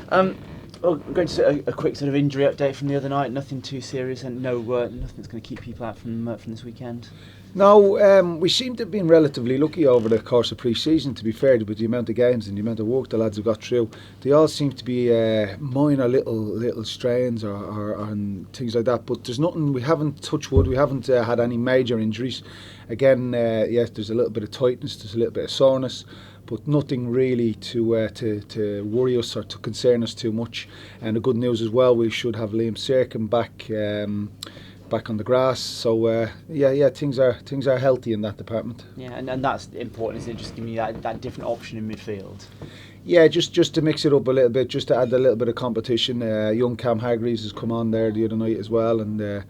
Well, I'm going to a quick sort of injury update from the other night. Nothing too serious, and nothing's going to keep people out from this weekend. No, we seem to have been relatively lucky over the course of pre-season, to be fair, with the amount of games and the amount of work the lads have got through. They all seem to be minor little strains or and things like that, but there's nothing, we haven't, touched wood, we haven't had any major injuries. Again, yes, there's a little bit of tightness, there's a little bit of soreness, but nothing really to worry us or to concern us too much. And the good news as well, we should have Liam Serkin back on the grass. So things are healthy in that department. Yeah, and that's important, isn't it? Just giving you that different option in midfield. Yeah, just to mix it up a little bit, just to add a little bit of competition. Young Cam Hargreaves has come on there the other night as well, and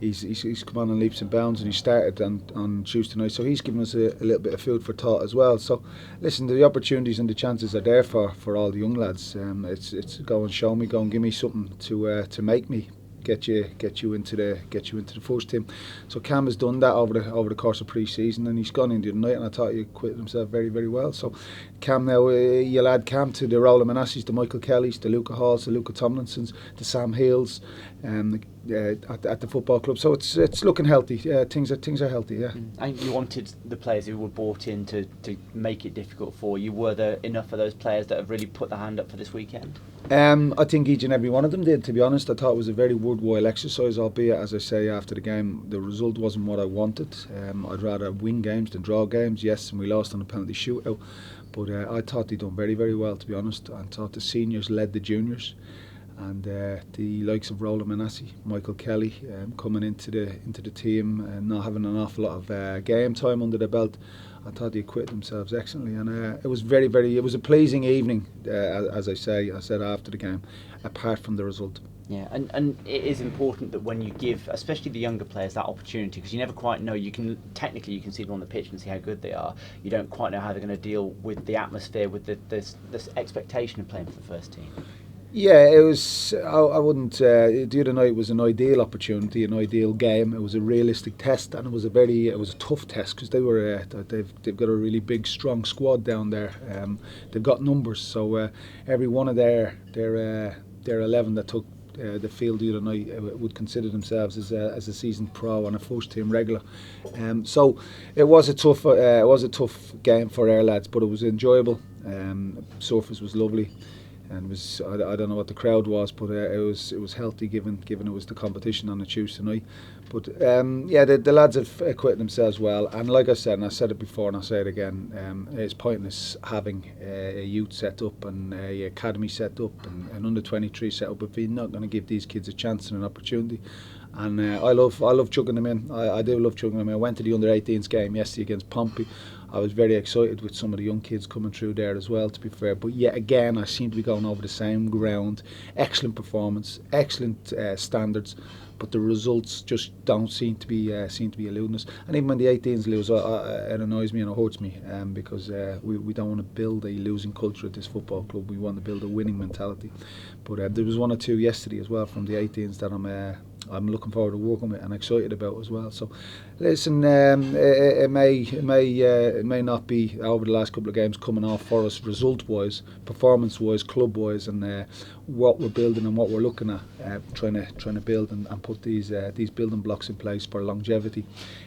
he's come on in leaps and bounds, and he started on Tuesday night, so he's given us a little bit of food for thought as well. So listen, the opportunities and the chances are there for all the young lads. It's go and show me, go and give me something to make me get you into the first team. So Cam has done that over the course of pre-season, and he's gone in the other night, and I thought he acquitted himself very, very well. So Cam now, you'll add Cam to the Roland Manassis, the Michael Kellys, the Luca Halls, the Luca Tomlinsons, the Sam Hills, at the football club. So it's looking healthy. Things are healthy. Yeah. And you wanted the players who were brought in to make it difficult for you. Were there enough of those players that have really put their hand up for this weekend? I think each and every one of them did, to be honest. I thought it was a very worthwhile exercise, albeit, as I say, after the game, the result wasn't what I wanted. I'd rather win games than draw games, yes, and we lost on a penalty shootout. But I thought they'd done very, very well, to be honest. I thought the seniors led the juniors. And the likes of Roland Manassi, Michael Kelly, coming into the team and not having an awful lot of game time under their belt, I thought they acquitted themselves excellently, and it was it was a pleasing evening, as I said after the game, apart from the result. Yeah, and it is important that when you give, especially the younger players, that opportunity, because you never quite know. You can see them on the pitch and see how good they are. You don't quite know how they're going to deal with the atmosphere, with this expectation of playing for the first team. Yeah, it was. I wouldn't. The other night was an ideal opportunity, an ideal game. It was a realistic test, and it was a tough test because they've got a really big, strong squad down there. They've got numbers, so every one of their 11 that took the field the other night would consider themselves as a seasoned pro and a first team regular. So it was a tough game for our lads, but it was enjoyable. Surface was lovely. And I don't know what the crowd was, but it was healthy given it was the competition on a Tuesday night. But the lads have acquitted themselves well, and like I said, and I said it before and I'll say it again, it's pointless having a youth set up and a academy set up and an under 23 set up if you're not going to give these kids a chance and an opportunity. And I love chucking them in. I do love chucking them in. I went to the under 18s game yesterday against Pompey. I was very excited with some of the young kids coming through there as well, to be fair. But yet again, I seem to be going over the same ground. Excellent performance, excellent standards, but the results just don't seem to be eluding us. And even when the 18s lose, it annoys me and it hurts me, because we don't want to build a losing culture at this football club. We want to build a winning mentality. But there was one or two yesterday as well from the 18s that I'm looking forward to working with and excited about as well. So, listen, it may not be over the last couple of games coming off for us result-wise, performance-wise, club-wise, and what we're building and what we're looking at, trying to build and put these building blocks in place for longevity.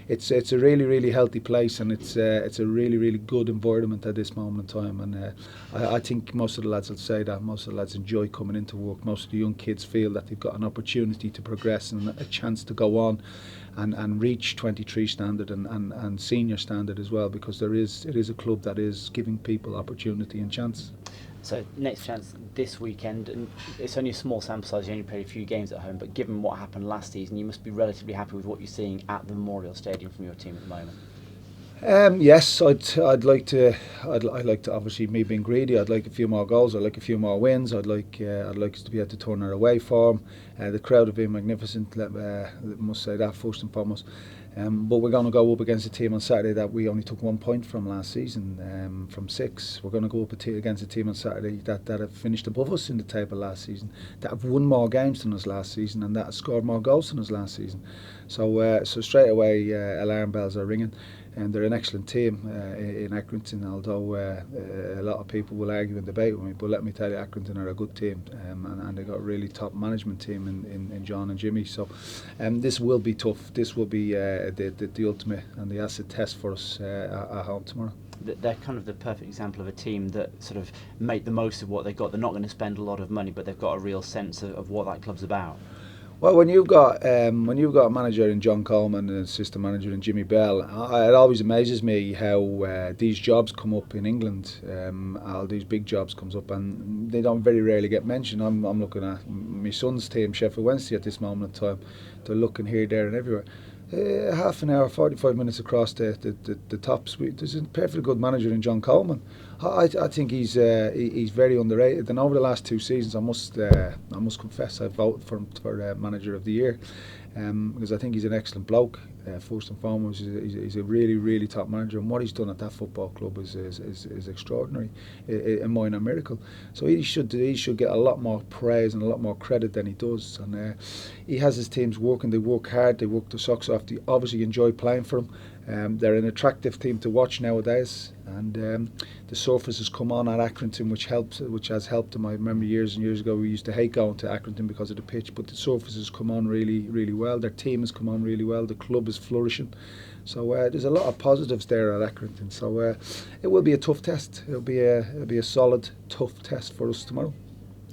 It's a really healthy place, and it's a really good environment at this moment in time. And I think most of the lads will say that. Most of the lads enjoy coming into work. Most of the young kids feel that they've got an opportunity to progress and a chance to go on and reach 23 standard and senior standard as well, because it is a club that is giving people opportunity and chance. So next chance this weekend, and it's only a small sample size, you only played a few games at home, but given what happened last season, you must be relatively happy with what you're seeing at the Memorial Stadium from your team at the moment. Yes, I'd like to. Obviously, me being greedy, I'd like a few more goals. I'd like a few more wins. I'd like us to be able to turn our away form. The crowd have been magnificent. Must say that first and foremost. But we're going to go up against a team on Saturday that we only took 1 point from last season, from 6. We're going to go up against a team on Saturday that have finished above us in the table last season, that have won more games than us last season, and that have scored more goals than us last season. So straight away, alarm bells are ringing. and they're an excellent team in Accrington, although a lot of people will argue and debate with me, but let me tell you, Accrington are a good team, and they've got a really top management team in John and Jimmy, so this will be tough. This will be the ultimate and the acid test for us at home tomorrow. They're kind of the perfect example of a team that sort of make the most of what they've got. They're not going to spend a lot of money, but they've got a real sense of what that club's about. Well, when you've got a manager in John Coleman and an assistant manager in Jimmy Bell, it always amazes me how these jobs come up in England. All these big jobs comes up, and they don't very rarely get mentioned. I'm looking at my son's team, Sheffield Wednesday, at this moment in time. They're looking here, there, and everywhere. Half an hour, 45 minutes across the top suite. There's a perfectly good manager in John Coleman. I think he's very underrated. And over the last 2 seasons, I must confess, I voted for him for manager of the year, because I think he's an excellent bloke. First and foremost, he's a really top manager, and what he's done at that football club is extraordinary, a minor miracle. So he should get a lot more praise and a lot more credit than he does. And he has his teams working. They work hard. They work their socks off. They obviously enjoy playing for him. They're an attractive team to watch nowadays, and the surface has come on at Accrington, which has helped them. I remember years and years ago we used to hate going to Accrington because of the pitch, but the surface has come on really well. Their team has come on really well. The club is flourishing, so there's a lot of positives there at Accrington. So it will be a tough test. It'll be a solid, tough test for us tomorrow.